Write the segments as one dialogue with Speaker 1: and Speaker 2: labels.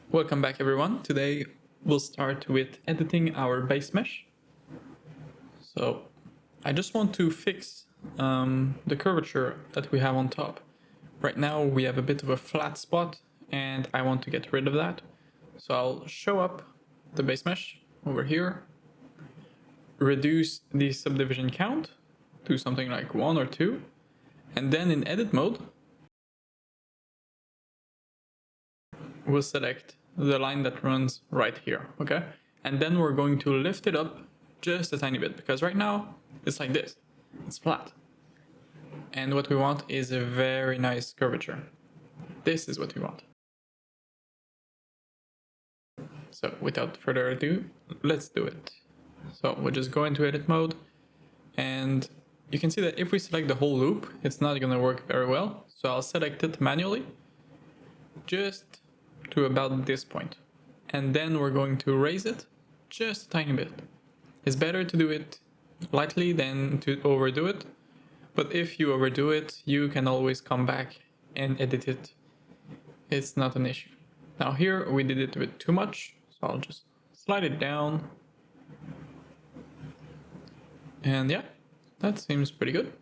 Speaker 1: Welcome back everyone. Today we'll start with editing our base mesh. So I just want to fix the curvature that we have on top. Right now we have a bit of a flat spot and I want to get rid of that. So I'll show up the base mesh over here, reduce the subdivision count to something like 1 or 2, and then in edit mode we'll select the line that runs right here, okay? And then we're going to lift it up just a tiny bit, because right now it's like this, it's flat. And what we want is a very nice curvature. This is what we want. So without further ado, let's do it. So we'll just go into edit mode, and you can see that if we select the whole loop, it's not gonna work very well. So I'll select it manually, just to about this point, and then we're going to raise it just a tiny bit. It's better to do it lightly than to overdo it, but if you overdo it, you can always come back and edit it. It's not an issue. Now here we did it a bit too much, so I'll just slide it down, and yeah, that seems pretty good.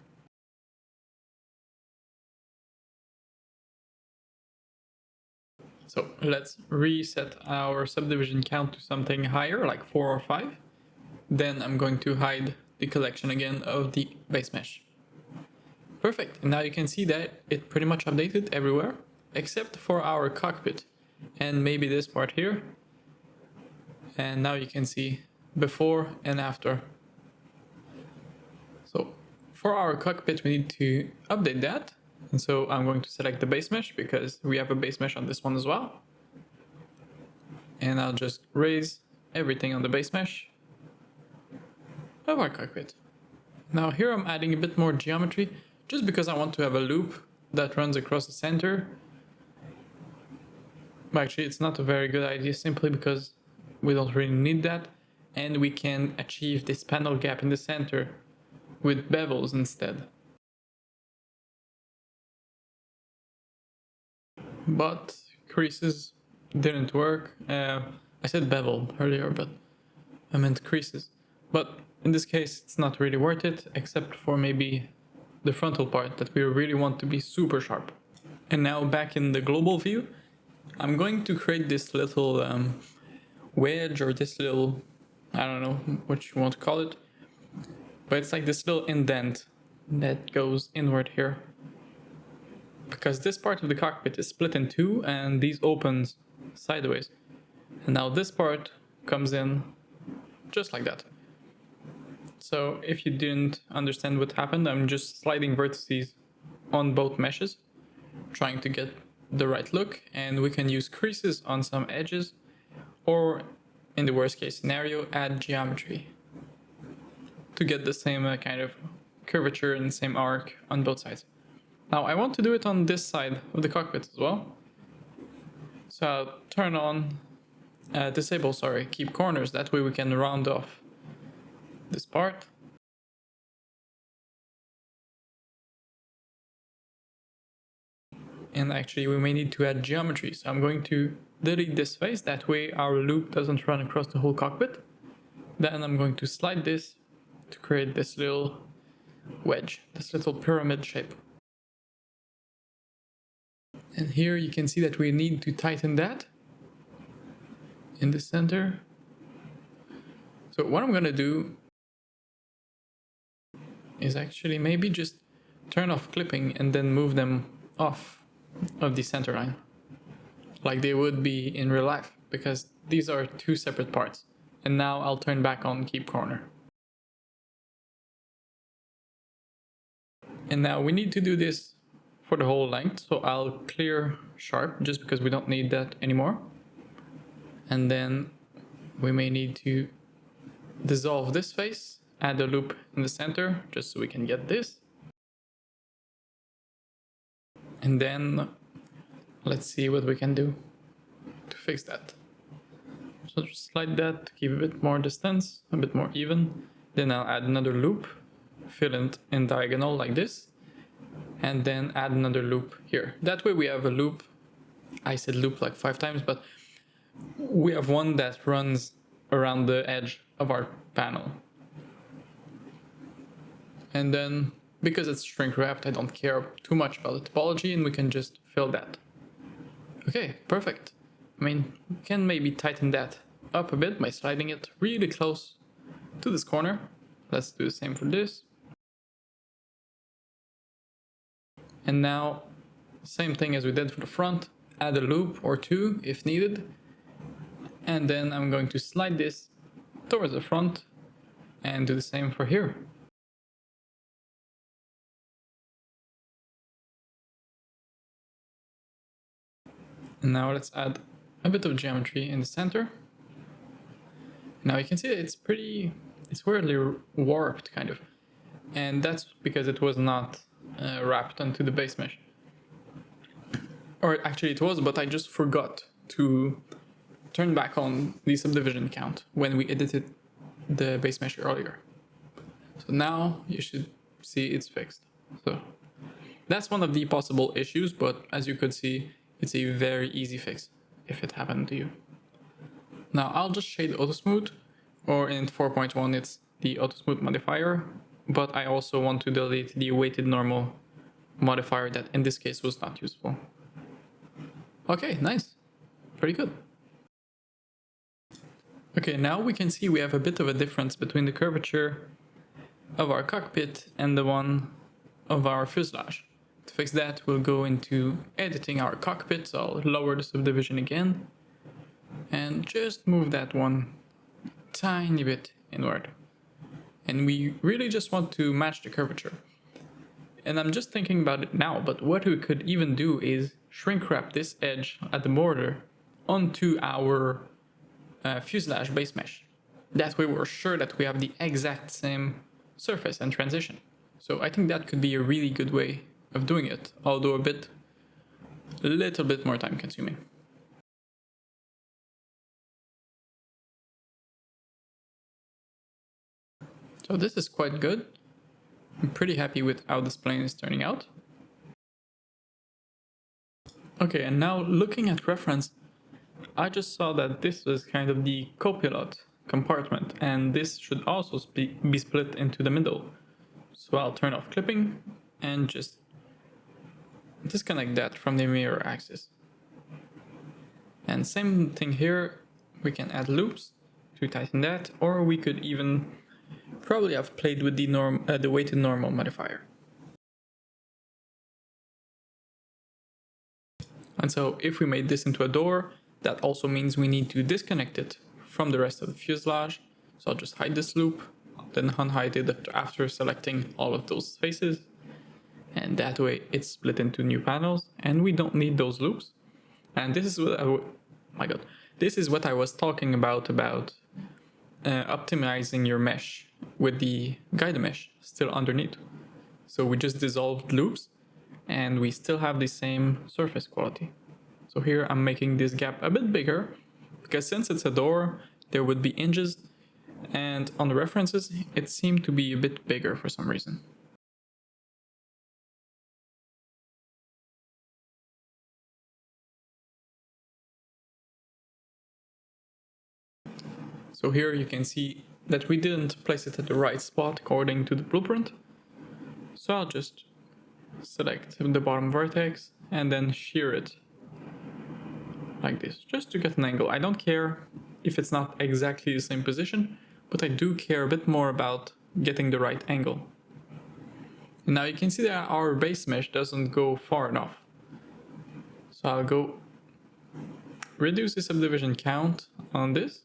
Speaker 1: So let's reset our subdivision count to something higher, like 4 or 5. Then I'm going to hide the collection again of the base mesh. Perfect. And now you can see that it pretty much updated everywhere, except for our cockpit and maybe this part here. And now you can see before and after. So for our cockpit, we need to update that. And so I'm going to select the base mesh because we have a base mesh on this one as well. And I'll just raise everything on the base mesh of our cockpit. Now here I'm adding a bit more geometry just because I want to have a loop that runs across the center. But actually it's not a very good idea simply because we don't really need that, and we can achieve this panel gap in the center with bevels instead. But creases didn't work. I said bevel earlier, but I meant creases. But in this case, it's not really worth it, except for maybe the frontal part that we really want to be super sharp. And now back in the global view, I'm going to create this little wedge, or this little, I don't know what you want to call it, but it's like this little indent that goes inward here, because this part of the cockpit is split in two and these opens sideways. And now this part comes in just like that. So if you didn't understand what happened, I'm just sliding vertices on both meshes, trying to get the right look, and we can use creases on some edges, or in the worst case scenario, add geometry to get the same kind of curvature and the same arc on both sides. Now I want to do it on this side of the cockpit as well. So I'll turn on, disable, keep corners. That way we can round off this part. And actually we may need to add geometry. So I'm going to delete this face. That way our loop doesn't run across the whole cockpit. Then I'm going to slide this to create this little wedge, this little pyramid shape. And here you can see that we need to tighten that in the center. So what I'm gonna do is actually maybe just turn off clipping and then move them off of the center line, like they would be in real life, because these are two separate parts. And now I'll turn back on keep corner. And now we need to do this for the whole length, so I'll clear sharp just because we don't need that anymore. And then we may need to dissolve this face, add a loop in the center just so we can get this. And then let's see what we can do to fix that. So just slide that to keep a bit more distance, a bit more even. Then I'll add another loop, fill it in diagonal like this, and then add another loop here. That way we have a loop. I said loop like 5 times, but we have one that runs around the edge of our panel. And then, because it's shrink wrapped, I don't care too much about the topology, and we can just fill that. Okay, perfect. I mean, we can maybe tighten that up a bit by sliding it really close to this corner. Let's do the same for this. And now, same thing as we did for the front, add a loop or two if needed. And then I'm going to slide this towards the front and do the same for here. And now let's add a bit of geometry in the center. Now you can see it's weirdly warped kind of. And that's because it was not wrapped onto the base mesh. Or actually it was, but I just forgot to turn back on the subdivision count when we edited the base mesh earlier. So now you should see it's fixed. So that's one of the possible issues, but as you could see, it's a very easy fix if it happened to you. Now I'll just shade auto smooth, or in 4.1 it's the auto smooth modifier, but I also want to delete the weighted normal modifier that in this case was not useful. Okay, nice. Pretty good. Okay, now we can see we have a bit of a difference between the curvature of our cockpit and the one of our fuselage. To fix that, we'll go into editing our cockpit, so I'll lower the subdivision again and just move that one tiny bit inward. And we really just want to match the curvature. And I'm just thinking about it now, but what we could even do is shrink wrap this edge at the border onto our fuselage base mesh. That way we're sure that we have the exact same surface and transition. So I think that could be a really good way of doing it, although a little bit more time consuming. So this is quite good. I'm pretty happy with how this plane is turning out. Okay, and now looking at reference, I just saw that this was kind of the copilot compartment, and this should also be split into the middle. So I'll turn off clipping and just disconnect that from the mirror axis. And same thing here, we can add loops to tighten that, or we could even probably have played with the weighted normal modifier. And so if we made this into a door, that also means we need to disconnect it from the rest of the fuselage. So I'll just hide this loop, then unhide it after selecting all of those faces. And that way it's split into new panels and we don't need those loops. And this is what this is what I was talking about optimizing your mesh with the guide mesh still underneath. So we just dissolved loops and we still have the same surface quality. So here I'm making this gap a bit bigger because since it's a door, there would be hinges, and on the references, it seemed to be a bit bigger for some reason. So here you can see that we didn't place it at the right spot according to the blueprint. So I'll just select the bottom vertex and then shear it like this, just to get an angle. I don't care if it's not exactly the same position, but I do care a bit more about getting the right angle. And now you can see that our base mesh doesn't go far enough. So I'll go reduce the subdivision count on this.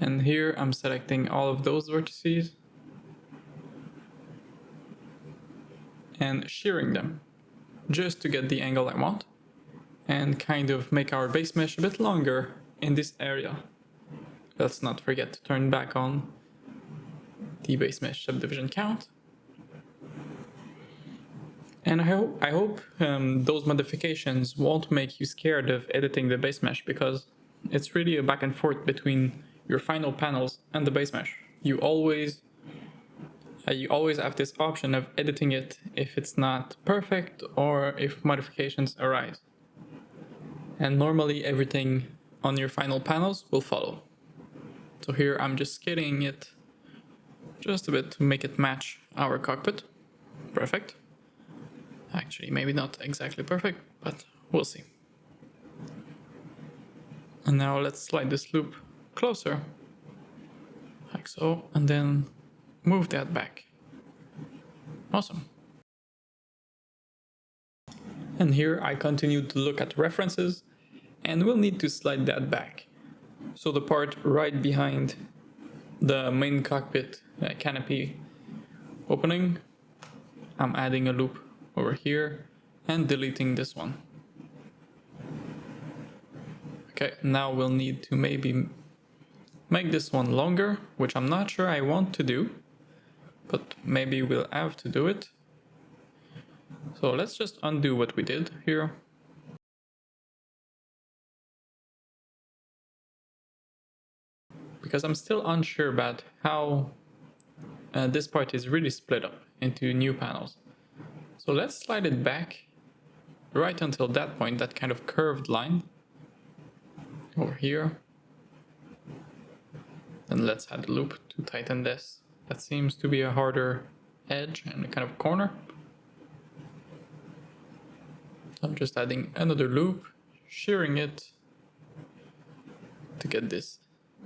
Speaker 1: And here I'm selecting all of those vertices and shearing them just to get the angle I want and kind of make our base mesh a bit longer in this area. Let's not forget to turn back on the base mesh subdivision count. And I hope those modifications won't make you scared of editing the base mesh, because it's really a back and forth between your final panels and the base mesh. You always have this option of editing it if it's not perfect or if modifications arise. And normally everything on your final panels will follow. So here I'm just scaling it just a bit to make it match our cockpit. Perfect. Actually, maybe not exactly perfect, but we'll see. And now let's slide this loop closer, like so, and then move that back. Awesome. And here I continue to look at references, and we'll need to slide that back. So the part right behind the main cockpit canopy opening, I'm adding a loop over here and deleting this one. Okay, now we'll need to maybe make this one longer, which I'm not sure I want to do, but maybe we'll have to do it. So let's just undo what we did here. Because I'm still unsure about how this part is really split up into new panels. So let's slide it back right until that point, that kind of curved line over here. Then let's add a loop to tighten this. That seems to be a harder edge and a kind of corner. I'm just adding another loop, shearing it to get this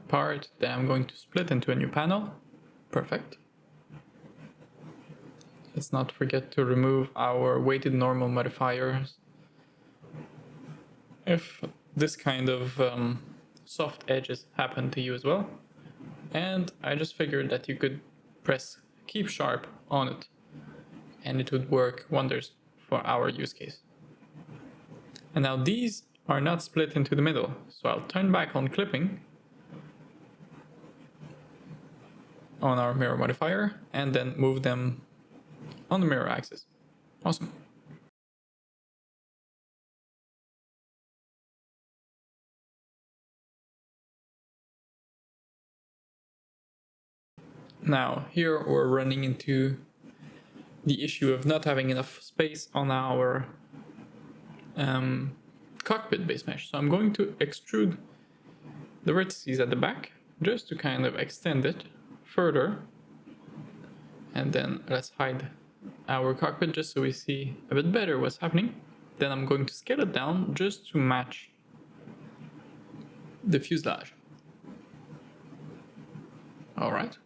Speaker 1: part that I'm going to split into a new panel. Perfect. Let's not forget to remove our weighted normal modifiers. If this kind of soft edges happen to you as well. And I just figured that you could press keep sharp on it and it would work wonders for our use case. And now these are not split into the middle, so I'll turn back on clipping on our mirror modifier and then move them on the mirror axis. Awesome. Now here we're running into the issue of not having enough space on our cockpit base mesh. So I'm going to extrude the vertices at the back just to kind of extend it further. And then let's hide our cockpit just so we see a bit better what's happening. Then I'm going to scale it down just to match the fuselage. All right.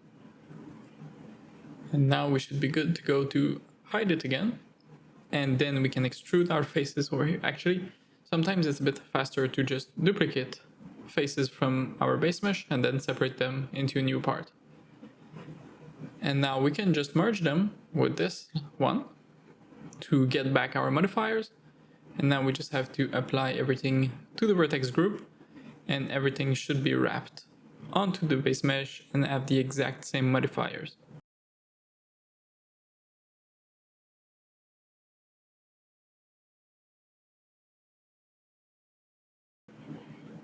Speaker 1: And now we should be good to go to hide it again. And then we can extrude our faces over here. Actually, sometimes it's a bit faster to just duplicate faces from our base mesh and then separate them into a new part. And now we can just merge them with this one to get back our modifiers. And now we just have to apply everything to the vertex group and everything should be wrapped onto the base mesh and have the exact same modifiers.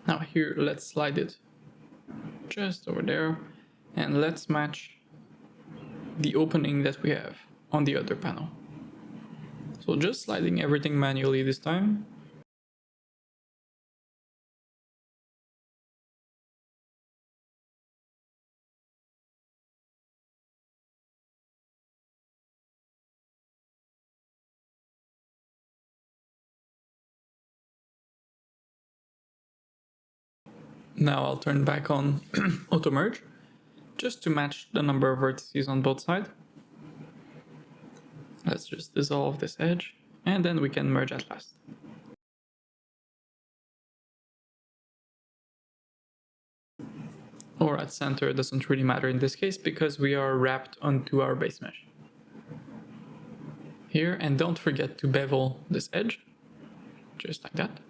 Speaker 1: Now here, let's slide it just over there and let's match the opening that we have on the other panel. So just sliding everything manually this time. Now I'll turn back on auto merge just to match the number of vertices on both sides. Let's just dissolve this edge and then we can merge at last. Or at center, doesn't really matter in this case because we are wrapped onto our base mesh. Here, and don't forget to bevel this edge, just like that.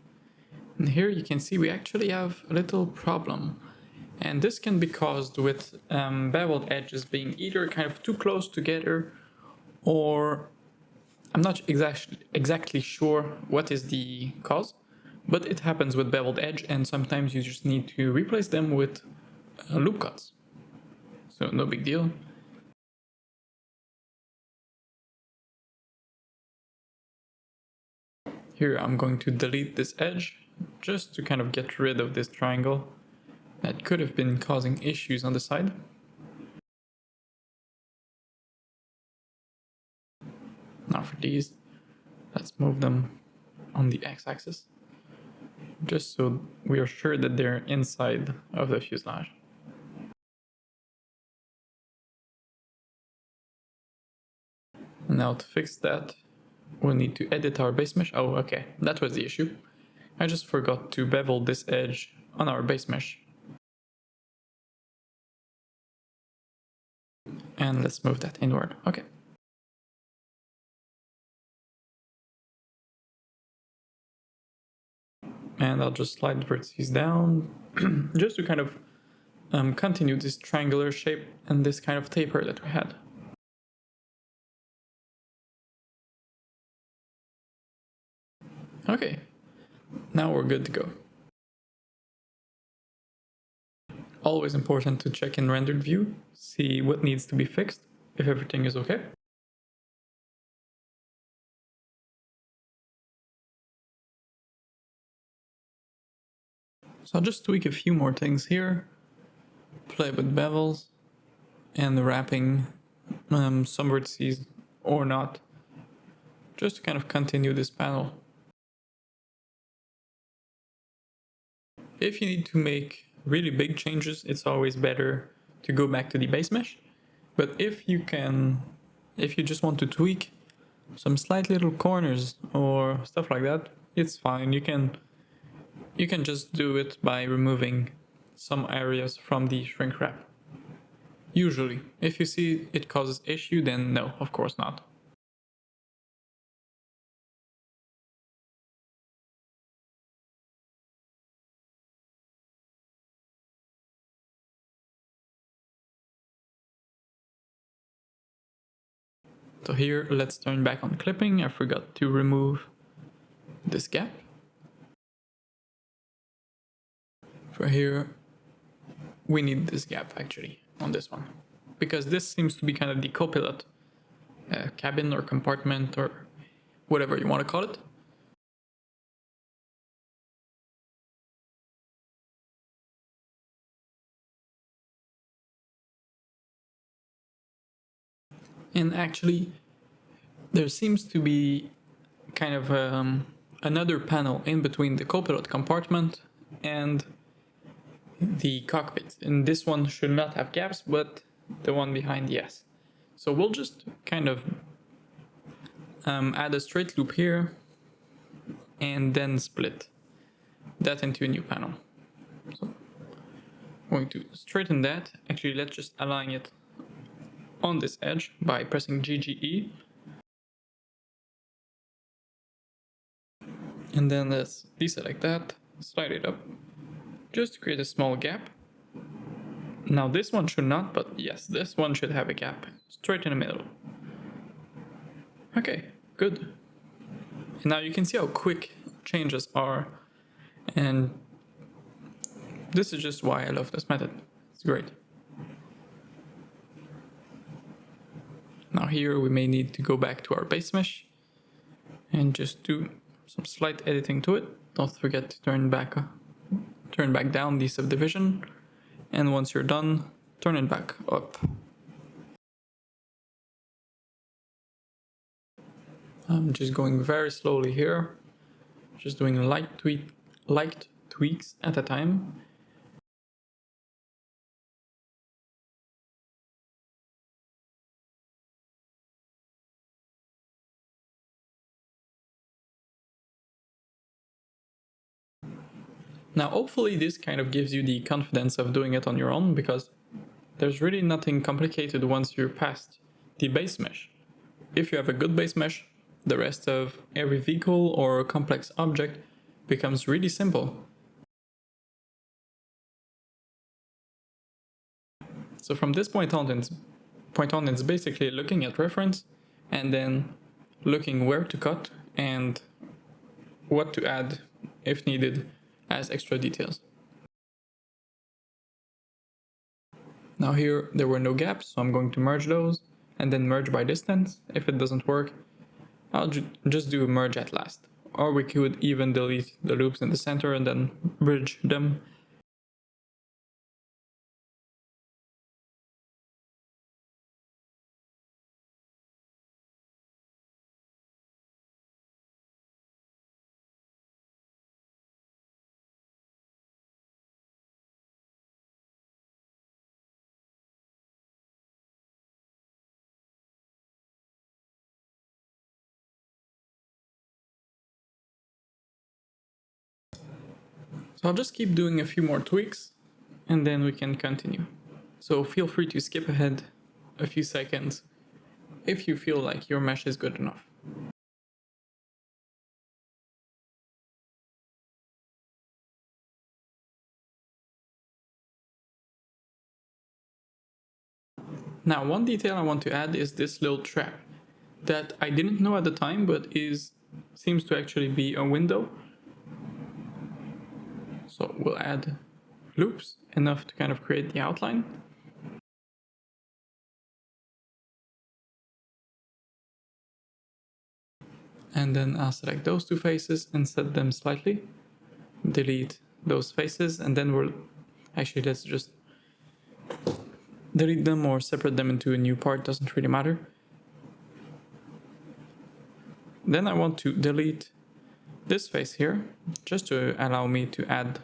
Speaker 1: And here you can see we actually have a little problem. And this can be caused with beveled edges being either kind of too close together or I'm not exactly sure what is the cause, but it happens with beveled edge and sometimes you just need to replace them with loop cuts. So no big deal. Here I'm going to delete this edge just to kind of get rid of this triangle that could have been causing issues on the side. Now for these, let's move them on the x-axis, just so we are sure that they're inside of the fuselage. And now to fix that, we'll need to edit our base mesh. Oh, okay, that was the issue. I just forgot to bevel this edge on our base mesh. And let's move that inward. Okay. And I'll just slide the vertices down just to kind of continue this triangular shape and this kind of taper that we had. Okay, now we're good to go. Always important to check in rendered view, see what needs to be fixed, if everything is okay. So I'll just tweak a few more things here, play with bevels and wrapping some vertices or not, just to kind of continue this panel. If you need to make really big changes, it's always better to go back to the base mesh. But if you just want to tweak some slight little corners or stuff like that, it's fine. You can just do it by removing some areas from the shrink wrap. Usually, if you see it causes issue, then no, of course not. So here, let's turn back on clipping. I forgot to remove this gap. For here, we need this gap actually on this one, because this seems to be kind of the co-pilot cabin or compartment or whatever you want to call it. And actually, there seems to be kind of another panel in between the co-pilot compartment and the cockpit. And this one should not have gaps, but the one behind, yes. So we'll just kind of add a straight loop here and then split that into a new panel. So I'm going to straighten that. Actually, let's just align it on this edge by pressing GGE. And then let's deselect that, slide it up, just to create a small gap. Now this one should not, but yes, this one should have a gap straight in the middle. Okay, good. And now you can see how quick changes are, and this is just why I love this method. It's great. Now here we may need to go back to our base mesh and just do some slight editing to it. Don't forget to turn back down the subdivision, and once you're done, turn it back up. I'm just going very slowly here, just doing light tweaks at a time. Now, hopefully this kind of gives you the confidence of doing it on your own, because there's really nothing complicated once you're past the base mesh. If you have a good base mesh, the rest of every vehicle or complex object becomes really simple. So from this point on, it's basically looking at reference and then looking where to cut and what to add if needed as extra details. Now here there were no gaps, so I'm going to merge those and then merge by distance. If it doesn't work, I'll just do a merge at last, or we could even delete the loops in the center and then bridge them. So I'll just keep doing a few more tweaks and then we can continue. So feel free to skip ahead a few seconds if you feel like your mesh is good enough. Now, one detail I want to add is this little trap that I didn't know at the time, but seems to actually be a window. So we'll add loops enough to kind of create the outline. And then I'll select those two faces and set them slightly. Delete those faces, and then let's just delete them or separate them into a new part, doesn't really matter. Then I want to delete this face here, just to allow me to add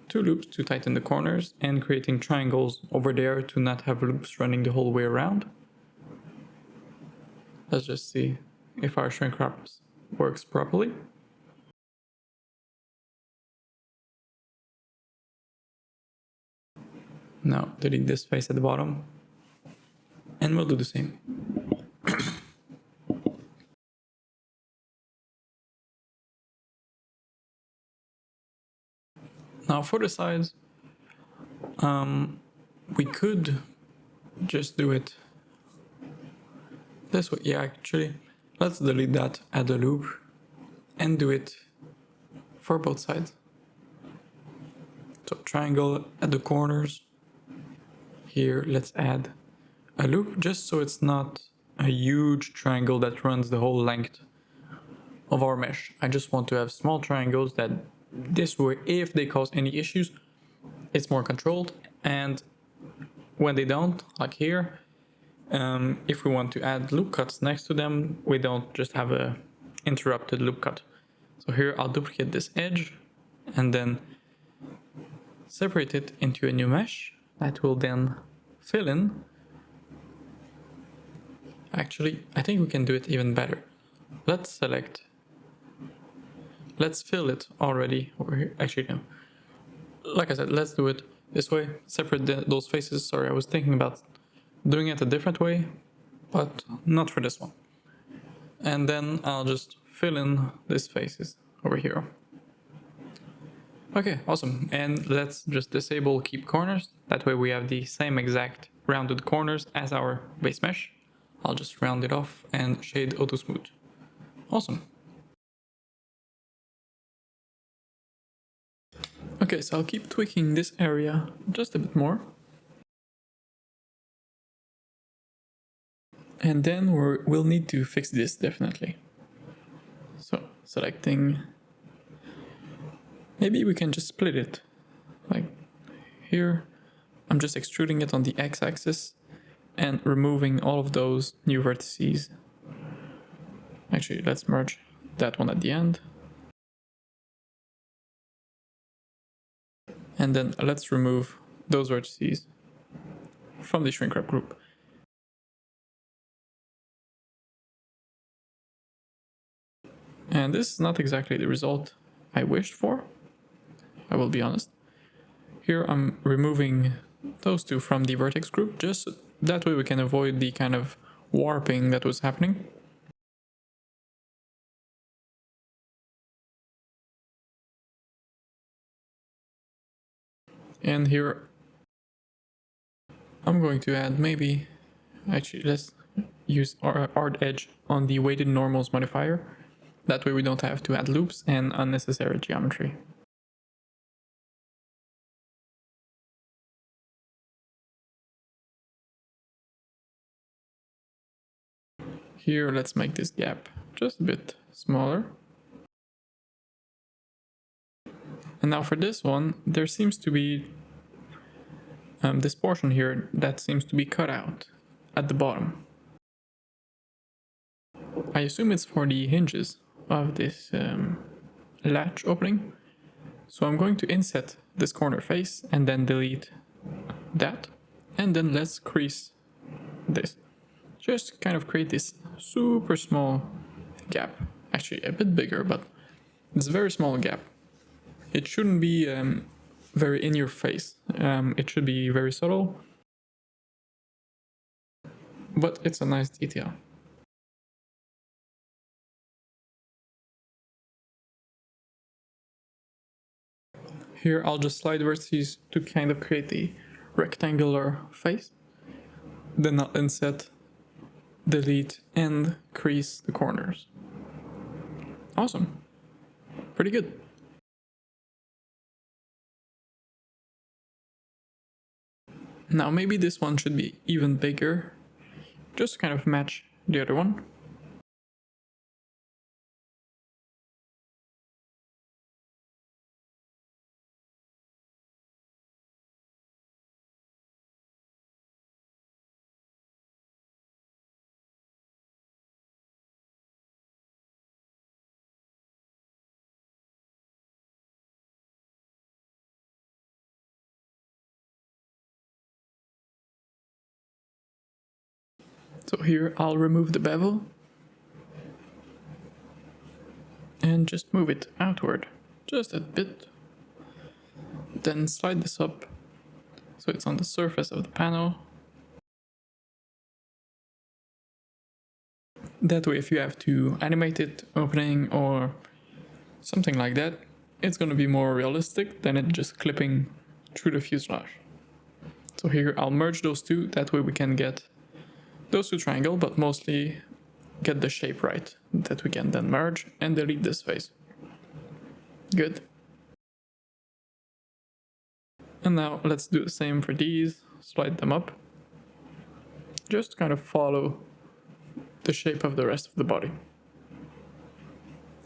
Speaker 1: two loops to tighten the corners and creating triangles over there to not have loops running the whole way around. Let's just see if our shrink wrap works properly. Now delete this face at the bottom and we'll do the same. Now for the sides, we could just do it this way. Yeah, actually, let's delete that, add a loop, and do it for both sides. So triangle at the corners. Here, let's add a loop just so it's not a huge triangle that runs the whole length of our mesh. I just want to have small triangles that this way, if they cause any issues, it's more controlled. And when they don't, like here, if we want to add loop cuts next to them, we don't just have a interrupted loop cut. So here I'll duplicate this edge and then separate it into a new mesh that will then fill in. Actually, I think we can do it even better. Let's fill it already over here. Actually, no. Like I said, let's do it this way. Separate those faces. Sorry, I was thinking about doing it a different way, but not for this one. And then I'll just fill in these faces over here. Okay, awesome. And let's just disable keep corners. That way we have the same exact rounded corners as our base mesh. I'll just round it off and shade auto smooth. Awesome. Okay, so I'll keep tweaking this area just a bit more. And then we'll need to fix this definitely. So selecting, maybe we can just split it. Like here, I'm just extruding it on the x-axis and removing all of those new vertices. Actually, let's merge that one at the end. And then let's remove those vertices from the shrink wrap group. And this is not exactly the result I wished for, I will be honest. Here I'm removing those two from the vertex group, just that way we can avoid the kind of warping that was happening. And here I'm going to add actually let's use art edge on the weighted normals modifier. That way we don't have to add loops and unnecessary geometry. Here let's make this gap just a bit smaller. And now for this one, there seems to be this portion here that seems to be cut out at the bottom. I assume it's for the hinges of this latch opening. So I'm going to inset this corner face and then delete that. And then let's crease this. Just kind of create this super small gap. Actually a bit bigger, but it's a very small gap. It shouldn't be very in your face. It should be very subtle. But it's a nice detail. Here I'll just slide vertices to kind of create the rectangular face. Then I'll inset, delete, and crease the corners. Awesome. Pretty good. Now maybe this one should be even bigger, just to kind of match the other one. So here I'll remove the bevel and just move it outward, just a bit. Then slide this up so it's on the surface of the panel. That way if you have to animate it opening or something like that, it's gonna be more realistic than it just clipping through the fuselage. So here I'll merge those two, that way we can get those two triangles, but mostly get the shape right, that we can then merge and delete this face. Good. And now let's do the same for these, slide them up. Just kind of follow the shape of the rest of the body.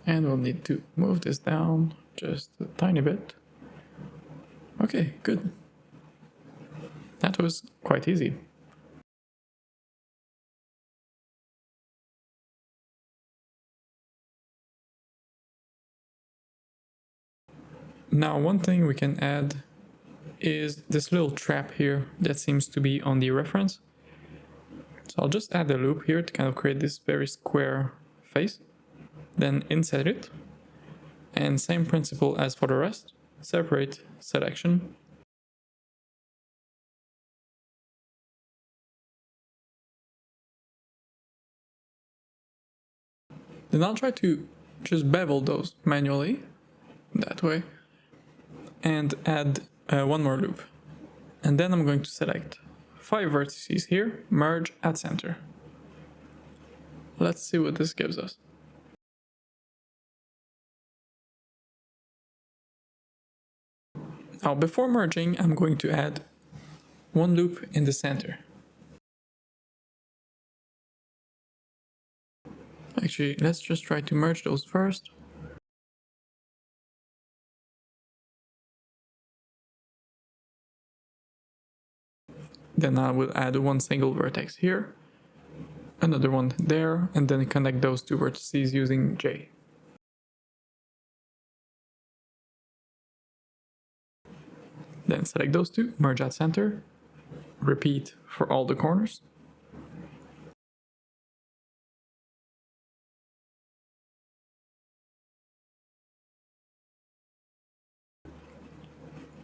Speaker 1: And we'll need to move this down just a tiny bit. Okay, good. That was quite easy. Now one thing we can add is this little trap here that seems to be on the reference. So I'll just add a loop here to kind of create this very square face, then inset it, and same principle as for the rest, separate selection. Then I'll try to just bevel those manually, that way, and add one more loop. And then I'm going to select 5 vertices here, merge at center. Let's see what this gives us. Now before merging, I'm going to add one loop in the center. Actually, let's just try to merge those first. Then I will add one single vertex here, another one there, and then connect those two vertices using J. Then select those two, merge at center, repeat for all the corners.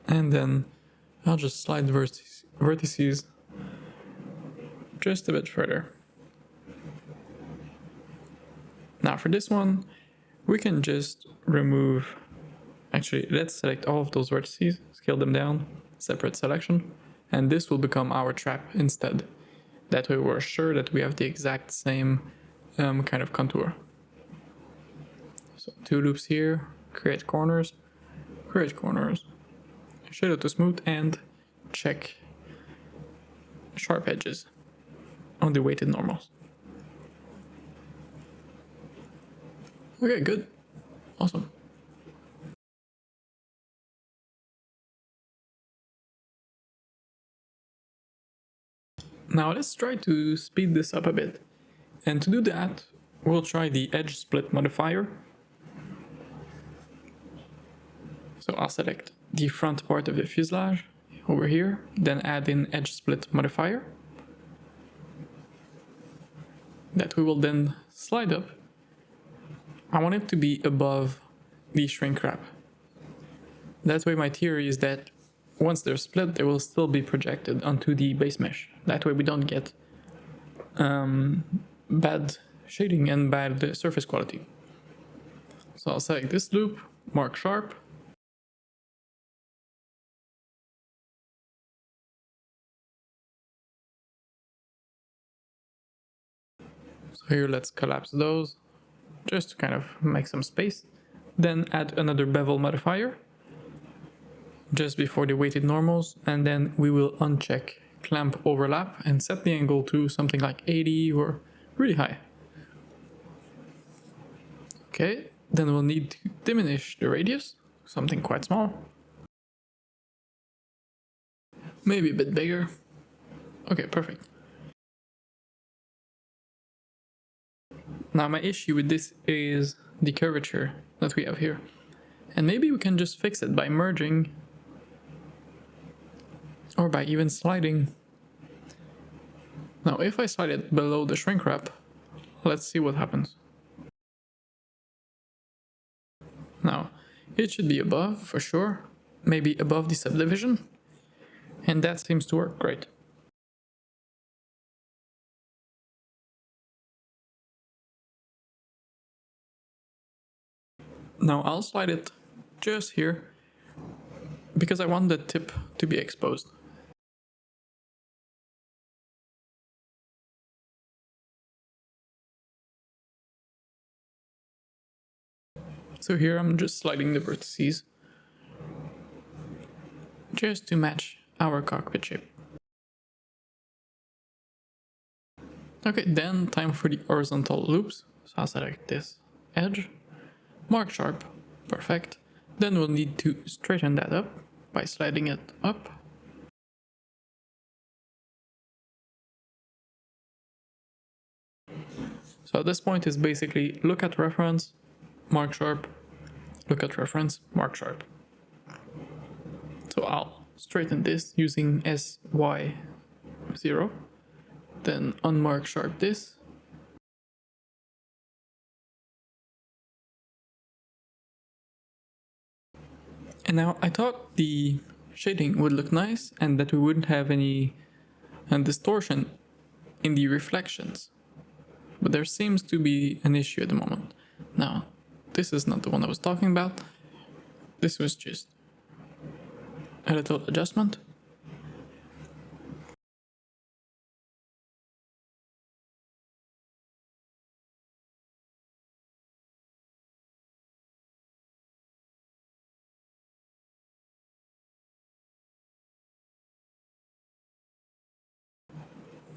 Speaker 1: And then I'll just slide vertices just a bit further. Now for this one, we can just remove, actually let's select all of those vertices, scale them down, separate selection, and this will become our trap instead. That way we're sure that we have the exact same kind of contour. So 2 loops here, create corners, shadow to smooth, and check sharp edges on the weighted normals. Okay, good. Awesome. Now let's try to speed this up a bit. And to do that, we'll try the edge split modifier. So I'll select the front part of the fuselage over here, then add in edge split modifier. That we will then slide up. I want it to be above the shrink wrap. That way my theory is that once they're split, they will still be projected onto the base mesh. That way we don't get bad shading and bad surface quality. So I'll select this loop, mark sharp. So here let's collapse those, just to kind of make some space. Then add another bevel modifier, just before the weighted normals, and then we will uncheck clamp overlap and set the angle to something like 80 or really high. Okay, then we'll need to diminish the radius, something quite small. Maybe a bit bigger. Okay, perfect. Now my issue with this is the curvature that we have here. And maybe we can just fix it by merging or by even sliding. Now if I slide it below the shrink wrap, let's see what happens. Now it should be above for sure, maybe above the subdivision, and that seems to work great. Now I'll slide it just here because I want the tip to be exposed. So here I'm just sliding the vertices just to match our cockpit shape. Okay, then time for the horizontal loops. So I'll select this edge, mark sharp, perfect. Then we'll need to straighten that up by sliding it up. So at this point is basically look at reference, mark sharp, look at reference, mark sharp. So I'll straighten this using SY0, then unmark sharp this. And now I thought the shading would look nice and that we wouldn't have any distortion in the reflections. But there seems to be an issue at the moment. Now, this is not the one I was talking about. This was just a little adjustment.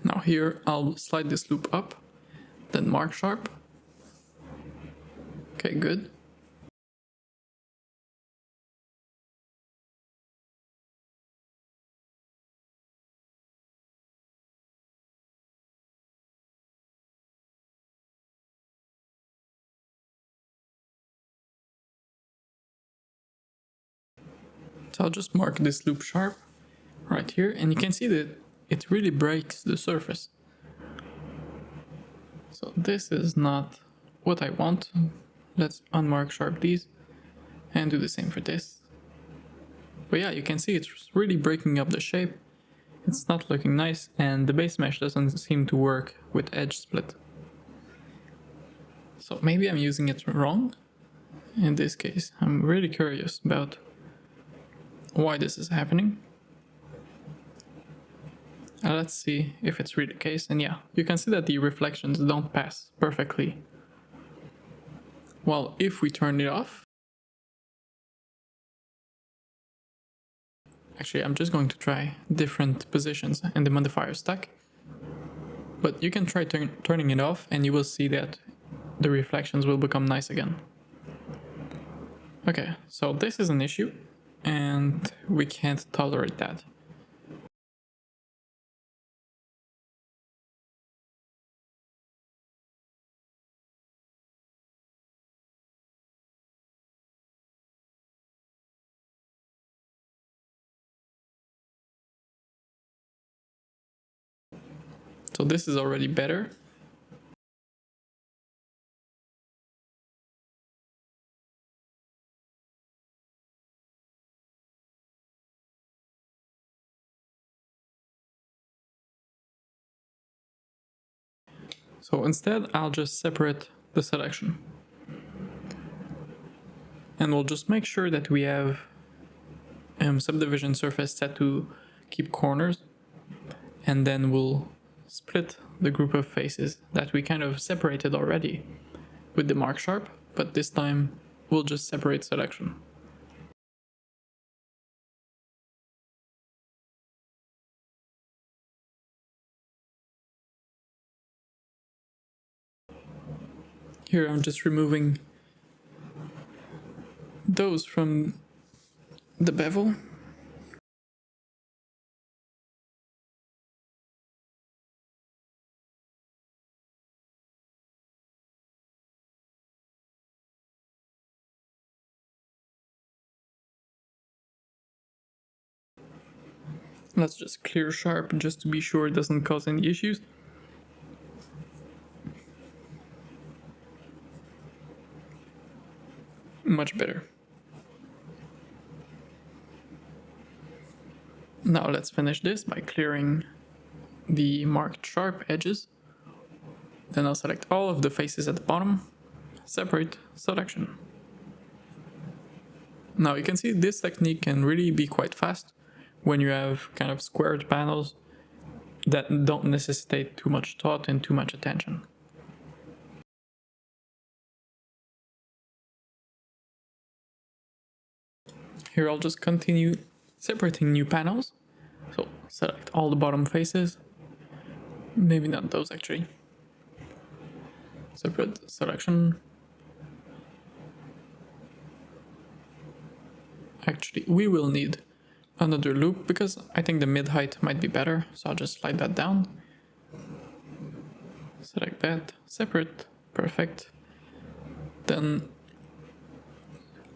Speaker 1: Now here I'll slide this loop up, then mark sharp. Okay, good. So I'll just mark this loop sharp right here, and you can see that it really breaks the surface. So this is not what I want. Let's unmark sharp these and do the same for this. But yeah, you can see it's really breaking up the shape. It's not looking nice, and the base mesh doesn't seem to work with edge split. So maybe I'm using it wrong. In this case, I'm really curious about why this is happening. Let's see if it's really the case, and yeah, you can see that the reflections don't pass perfectly. Well, if we turn it off, actually I'm just going to try different positions in the modifier stack, but you can try turning it off and you will see that the reflections will become nice again. Okay, so this is an issue and we can't tolerate that. So this is already better. So instead, I'll just separate the selection. And we'll just make sure that we have subdivision surface set to keep corners. And then we'll split the group of faces that we kind of separated already with the Mark Sharp, but this time we'll just separate selection. Here I'm just removing those from the bevel. Let's just clear Sharp just to be sure it doesn't cause any issues. Much better. Now let's finish this by clearing the marked sharp edges. Then I'll select all of the faces at the bottom, separate selection. Now you can see this technique can really be quite fast when you have kind of squared panels that don't necessitate too much thought and too much attention. Here I'll just continue separating new panels. So select all the bottom faces. Maybe not those actually. Separate selection. Actually, we will need another loop because I think the mid height might be better. So I'll just slide that down. Select that, separate, perfect. Then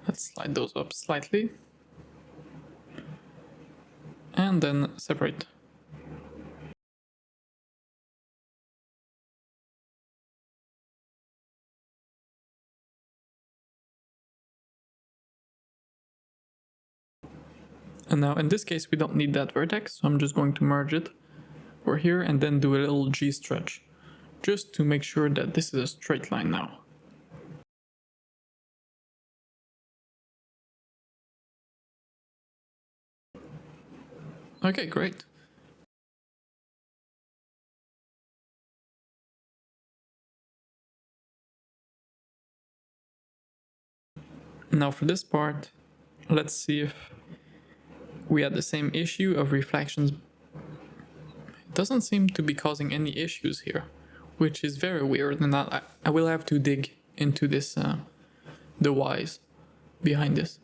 Speaker 1: let's slide those up slightly. And then separate. And now in this case we don't need that vertex, so I'm just going to merge it over here and then do a little G stretch, just to make sure that this is a straight line now. Okay, great. Now for this part, let's see if we had the same issue of reflections. It doesn't seem to be causing any issues here, which is very weird, and I will have to dig into this, the whys behind this.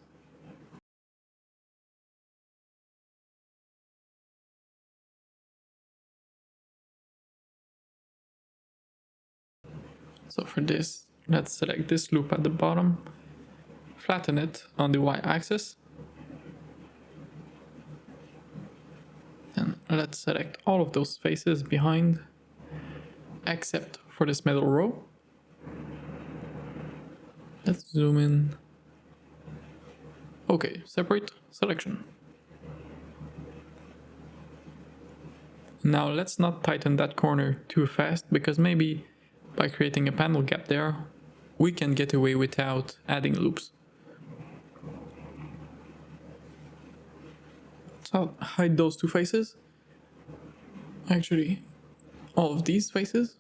Speaker 1: So for this, let's select this loop at the bottom, flatten it on the y-axis. Then let's select all of those faces behind, except for this middle row. Let's zoom in. Okay, separate selection. Now let's not tighten that corner too fast, because maybe by creating a panel gap there, we can get away without adding loops. So I'll hide those two faces. Actually, all of these faces.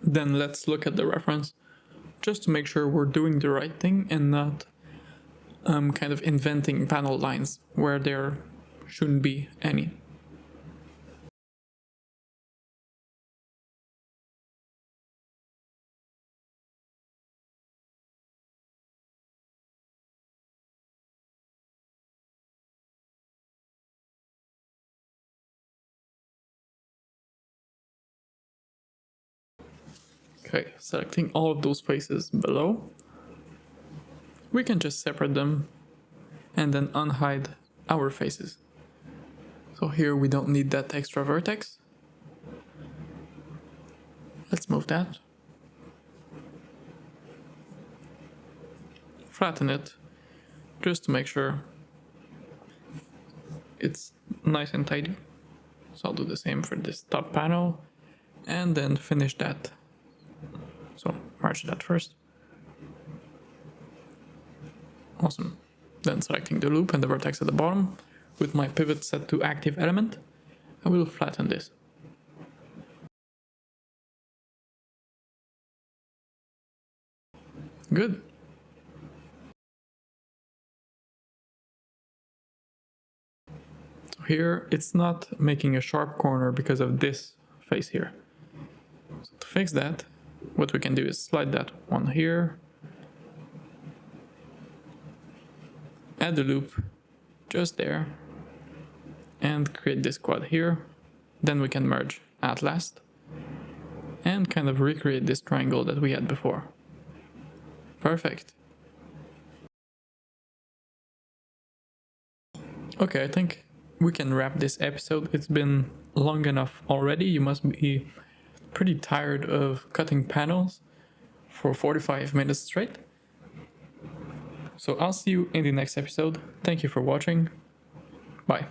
Speaker 1: Then let's look at the reference, just to make sure we're doing the right thing and not kind of inventing panel lines where there shouldn't be any. Okay, selecting all of those faces below. we can just separate them and then unhide our faces. So here we don't need that extra vertex. Let's move that. Flatten it, just to make sure it's nice and tidy. So I'll do the same for this top panel and then finish that. So merge that first. Awesome. Then selecting the loop and the vertex at the bottom with my pivot set to active element, I will flatten this. Good. So here it's not making a sharp corner because of this face here. So to fix that, what we can do is slide that one here, add the loop just there, and create this quad here. Then we can merge at last and kind of recreate this triangle that we had before. Perfect. Okay, I think we can wrap this episode. It's been long enough already. You must be pretty tired of cutting panels for 45 minutes straight. So I'll see you in the next episode. Thank you for watching. Bye.